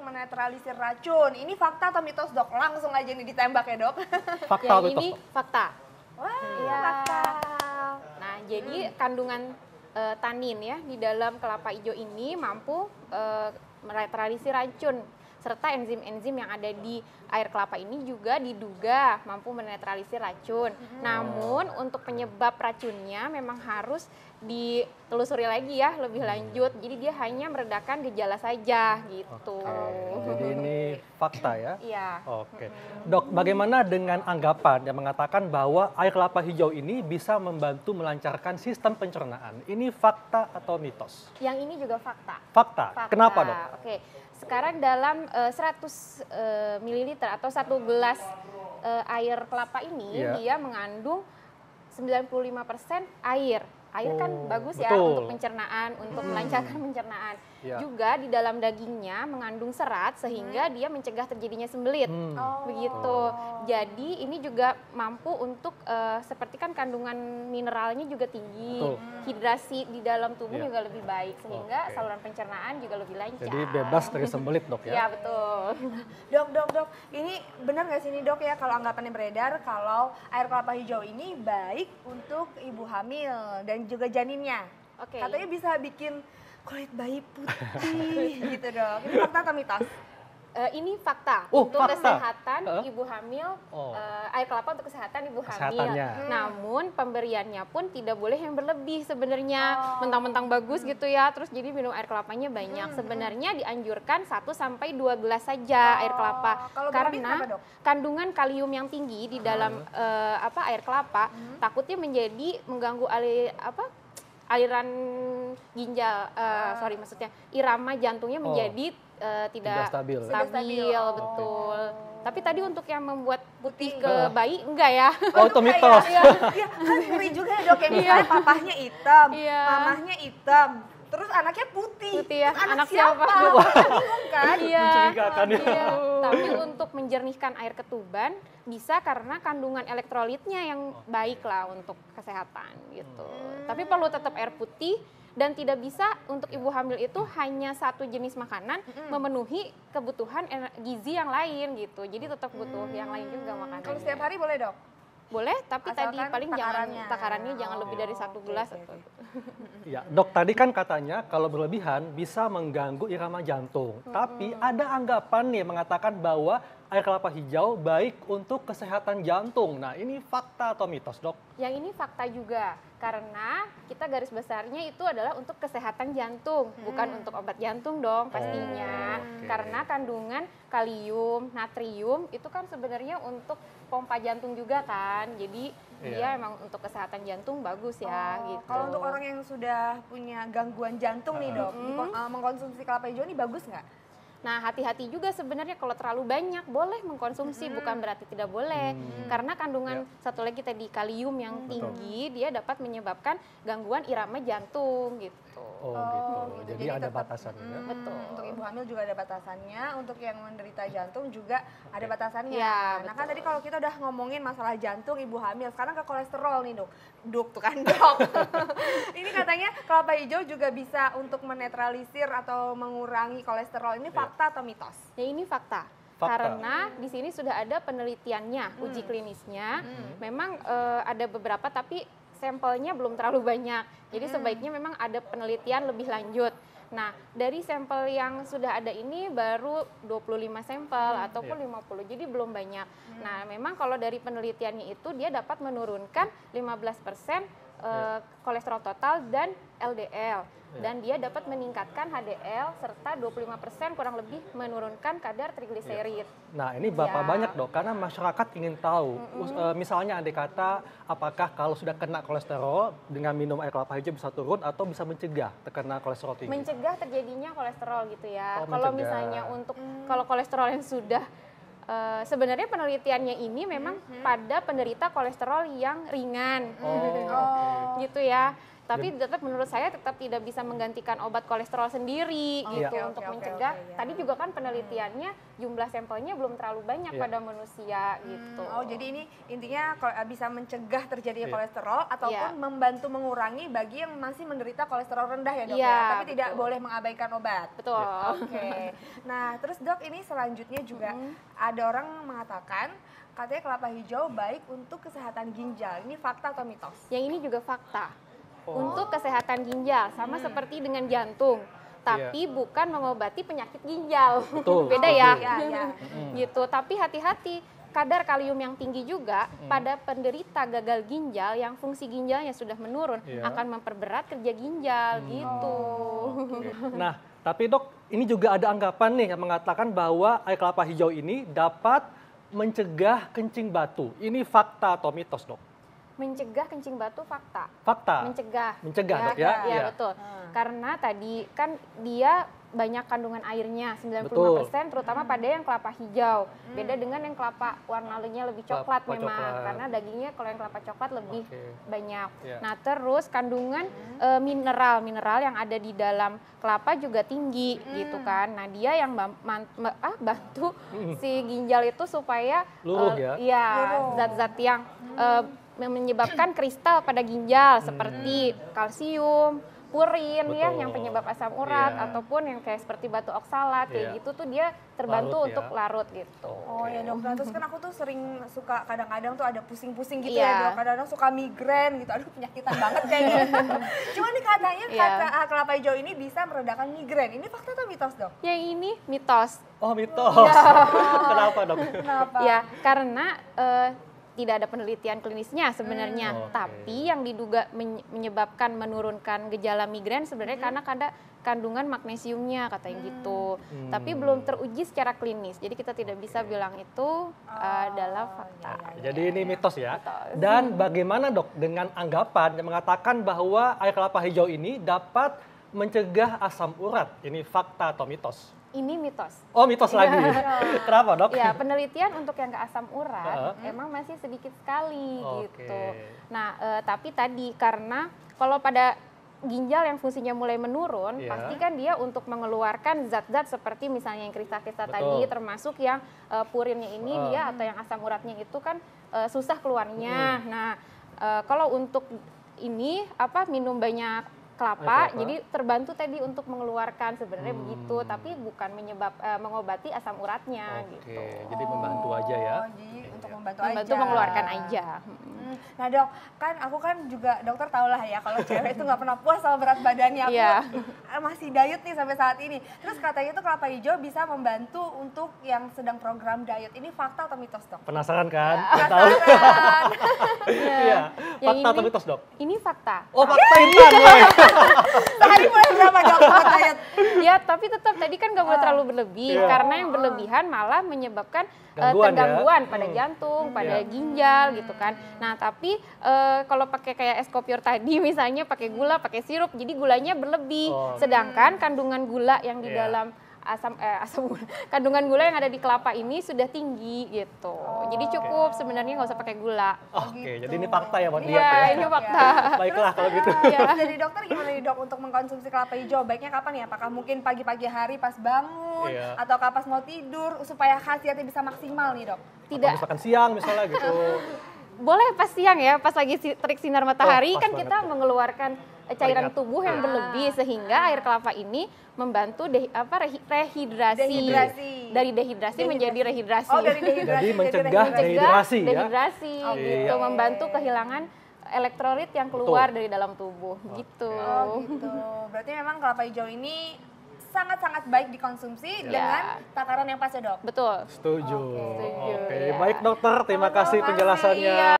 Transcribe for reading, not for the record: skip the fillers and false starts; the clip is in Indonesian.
menetralisir racun. Ini fakta atau mitos, Dok? Langsung aja nih ditembak ya, Dok. Fakta Yang atau ini mitos? fakta. Wah, Iya. fakta. Nah, jadi kandungan tanin ya di dalam kelapa hijau ini mampu menetralisir racun, serta enzim-enzim yang ada di air kelapa ini juga diduga mampu menetralisir racun. Namun untuk penyebab racunnya memang harus ditelusuri lagi ya lebih lanjut. Jadi dia hanya meredakan gejala saja gitu. Jadi ini fakta ya? Iya. Oke. Dok, bagaimana dengan anggapan yang mengatakan bahwa air kelapa hijau ini bisa membantu melancarkan sistem pencernaan? Ini fakta atau mitos? Yang ini juga fakta. Fakta. Fakta. Kenapa, Dok? Oke, sekarang dalam 100 ml atau 1 gelas air kelapa ini Iya. dia mengandung 95% air. Air kan Oh, bagus ya betul. untuk pencernaan, untuk melancarkan pencernaan. Iya. Juga di dalam dagingnya mengandung serat sehingga dia mencegah terjadinya sembelit. Oh. Begitu. Jadi ini juga mampu untuk seperti kan kandungan mineralnya juga tinggi, Betul. hidrasi di dalam tubuh Iya. juga lebih baik sehingga Oke. saluran pencernaan juga lebih lancar. Jadi bebas dari sembelit, Dok Iya ya? betul. Dok. Ini benar nggak sih nih, Dok, ya, kalau anggapannya beredar kalau air kelapa hijau ini baik untuk ibu hamil dan juga janinnya. Oke. Katanya bisa bikin kulit bayi putih gitu, Dok. Ini fakta atau mitos? Ini fakta Oh, untuk fakta. kesehatan Heeh. ibu hamil, Oh. air kelapa untuk kesehatan ibu hamil. Kesehatannya. Namun pemberiannya pun tidak boleh yang berlebih sebenarnya, Oh. mentang-mentang bagus gitu ya, terus jadi minum air kelapanya banyak. Sebenarnya dianjurkan 1 sampai 2 gelas saja air kelapa, Kalau berlebih karena kenapa, Dok? kandungan kalium yang tinggi di dalam air kelapa takutnya menjadi mengganggu aliran ginjal, maksudnya irama jantungnya Oh. menjadi Tidak tidak stabil. Tidak stabil. Oh. betul. Tapi tadi untuk yang membuat putih Putih. ke bayi enggak ya? Oh, itu mitos. Iya, kan ngeri juga ya, Dok, ya, misalnya papahnya hitam, Iya. mamahnya hitam, terus anaknya putih. Putih ya, Terus anak siapa? Bingung kan? Iya. Mencurigakan ya. Iya. Tapi untuk menjernihkan air ketuban bisa karena kandungan elektrolitnya yang baik lah untuk kesehatan gitu. Tapi perlu tetap air putih dan tidak bisa untuk ibu hamil itu hanya satu jenis makanan memenuhi kebutuhan gizi yang lain gitu. Jadi tetap butuh yang lain juga makanan. Kalau setiap hari boleh, Dok? Boleh, tapi tadi Asalkan paling takarannya. takarannya jangan lebih dari 1 gelas. oke. Ya, Dok, tadi kan katanya kalau berlebihan bisa mengganggu irama jantung. Tapi ada anggapan nih mengatakan bahwa air kelapa hijau baik untuk kesehatan jantung. Nah, ini fakta atau mitos, Dok? Yang ini fakta juga, karena kita garis besarnya itu adalah untuk kesehatan jantung, bukan untuk obat jantung dong pastinya. oke. Karena kandungan kalium, natrium itu kan sebenarnya untuk pompa jantung juga kan. Jadi dia emang untuk kesehatan jantung bagus ya Oh, gitu. Kalau untuk orang yang sudah punya gangguan jantung nih, Dok, mengkonsumsi kelapa hijau ini bagus nggak? Nah, hati-hati juga sebenarnya kalau terlalu banyak boleh mengkonsumsi, bukan berarti tidak boleh. Karena kandungan satu lagi tadi kalium yang tinggi, dia dapat menyebabkan gangguan irama jantung gitu. Oh, gitu. Jadi ada tetap- batasannya. Betul. Untuk ibu hamil juga ada batasannya, untuk yang menderita jantung juga ada batasannya. Iya, Nah, kan betul. tadi kalau kita udah ngomongin masalah jantung ibu hamil, sekarang ke kolesterol nih, Dok. Dok tuh kan, Dok. Ini katanya kelapa hijau juga bisa untuk menetralisir atau mengurangi kolesterol. Ini fakta atau mitos? Ya ini fakta. Fakta. Karena di sini sudah ada penelitiannya, uji klinisnya. Memang ada beberapa tapi sampelnya belum terlalu banyak. Jadi sebaiknya memang ada penelitian lebih lanjut. Nah, dari sampel yang sudah ada ini baru 25 sampel ataupun 50. Jadi belum banyak. Nah, memang kalau dari penelitiannya itu dia dapat menurunkan 15% kolesterol total dan LDL. Dan dia dapat meningkatkan HDL serta 25% kurang lebih menurunkan kadar trigliserid. Nah, ini Bapak Ya. banyak, Dok, karena masyarakat ingin tahu. Misalnya andai kata apakah kalau sudah kena kolesterol dengan minum air kelapa hijau bisa turun atau bisa mencegah terkena kolesterol tinggi? Mencegah terjadinya kolesterol gitu ya. Oh, Kalau mencegah. misalnya untuk kalau kolesterol yang sudah sebenarnya penelitiannya ini memang pada penderita kolesterol yang ringan. Oh, oke. Gitu ya. Tapi tetap menurut saya tetap tidak bisa menggantikan obat kolesterol sendiri gitu untuk mencegah. Tadi juga kan penelitiannya jumlah sampelnya belum terlalu banyak pada manusia gitu. Oh, jadi ini intinya bisa mencegah terjadinya kolesterol ataupun membantu mengurangi bagi yang masih menderita kolesterol rendah ya, Dok ya. Tapi tidak boleh mengabaikan obat. Betul. Oke. Nah, terus Dok, ini selanjutnya juga ada orang mengatakan katanya kelapa hijau baik untuk kesehatan ginjal. Ini fakta atau mitos? Yang ini juga fakta. Untuk kesehatan ginjal sama seperti dengan jantung, tapi bukan mengobati penyakit ginjal. Betul. Beda ya. Gitu. Tapi hati-hati, kadar kalium yang tinggi juga pada penderita gagal ginjal yang fungsi ginjalnya sudah menurun akan memperberat kerja ginjal gitu. Nah, tapi Dok, ini juga ada anggapan nih yang mengatakan bahwa air kelapa hijau ini dapat mencegah kencing batu. Ini fakta atau mitos, Dok? Mencegah kencing batu fakta. Fakta. Mencegah. Mencegah, Dok ya? Iya, betul. Karena tadi kan dia banyak kandungan airnya, 95% terutama pada yang kelapa hijau. Beda dengan yang kelapa warnanya lebih coklat memang. Karena dagingnya kalau yang kelapa coklat lebih banyak. Nah, terus kandungan mineral yang ada di dalam kelapa juga tinggi gitu kan. Nah, dia yang bantu si ginjal itu supaya luruh zat-zat yang menyebabkan kristal pada ginjal seperti kalsium, purin yang penyebab asam urat ataupun yang kayak seperti batu oksalat kayak gitu tuh dia terbantu larut, untuk larut gitu. Oh ya, Dok. Nah, terus kan aku tuh sering suka kadang-kadang tuh ada pusing-pusing gitu ya, Dok. Kadang-kadang suka migrain gitu. Aduh, penyakitan banget kayaknya. Cuma nih katanya kelapa hijau ini bisa meredakan migrain. Ini fakta atau mitos, Dok? Yang ini mitos. Oh, mitos. Kenapa, Dok? Kenapa? Ya, karena tidak ada penelitian klinisnya sebenarnya, tapi yang diduga menyebabkan menurunkan gejala migrain sebenarnya karena ada kandungan magnesiumnya katanya gitu. Tapi belum teruji secara klinis, jadi kita tidak bisa bilang itu adalah fakta. Jadi ini mitos ya. Dan bagaimana, Dok, dengan anggapan yang mengatakan bahwa air kelapa hijau ini dapat mencegah asam urat? Ini fakta atau mitos? Ini mitos. Oh, mitos lagi. Kenapa, Dok? Ya, penelitian untuk yang ke asam urat emang masih sedikit sekali gitu. Nah, tapi tadi karena kalau pada ginjal yang fungsinya mulai menurun, pasti kan dia untuk mengeluarkan zat-zat seperti misalnya yang kristal-kristal tadi, termasuk yang purinnya ini dia atau yang asam uratnya itu kan susah keluarnya. Nah, kalau untuk ini minum banyak kelapa, jadi terbantu tadi untuk mengeluarkan sebenarnya begitu, tapi bukan mengobati asam uratnya gitu. Jadi membantu aja ya. Jadi untuk membantu aja. Mengeluarkan aja. Nah, Dok, kan aku kan juga dokter tau lah ya kalau cewek itu nggak pernah puas sama berat badannya. Aku masih diet nih sampai saat ini. Terus katanya tuh kelapa hijau bisa membantu untuk yang sedang program diet. Ini fakta atau mitos, Dok? Penasaran kan? Penasaran. Iya. Fakta atau mitos, Dok? Ini fakta. Oh, fakta intan. Sehari mulai berapa, Dok, buat diet? Ya, tapi tetap tadi kan nggak boleh terlalu berlebih, karena yang berlebihan malah menyebabkan tergangguan pada jantung, pada ginjal gitu kan. Nah, tapi kalau pakai kayak es kopior tadi misalnya pakai gula, pakai sirup, jadi gulanya berlebih. Sedangkan kandungan gula yang di dalam kandungan gula yang ada di kelapa ini sudah tinggi gitu. Jadi cukup sebenarnya nggak usah pakai gula. Oke, jadi ini fakta ya buat diet ya. Iya, ini fakta. Baiklah kalau gitu. Jadi dokter gimana nih, Dok, untuk mengkonsumsi kelapa hijau? Baiknya kapan ya? Apakah mungkin pagi-pagi hari pas bangun atau pas mau tidur supaya khasiatnya bisa maksimal nih, Dok? Tidak. Atau misalkan siang misalnya gitu. Boleh pas siang ya, pas lagi terik sinar matahari kan kita mengeluarkan cairan tubuh yang berlebih sehingga air kelapa ini membantu rehidrasi. Dari dehidrasi menjadi rehidrasi. Oh, dari dehidrasi. Jadi mencegah dehidrasi ya. Dehidrasi gitu, membantu kehilangan elektrolit yang keluar dari dalam tubuh gitu. Oh, gitu. Berarti memang kelapa hijau ini sangat-sangat baik dikonsumsi dengan takaran yang pas ya, Dok? Betul. Setuju. Setuju. Oke, baik dokter, terima kasih penjelasannya.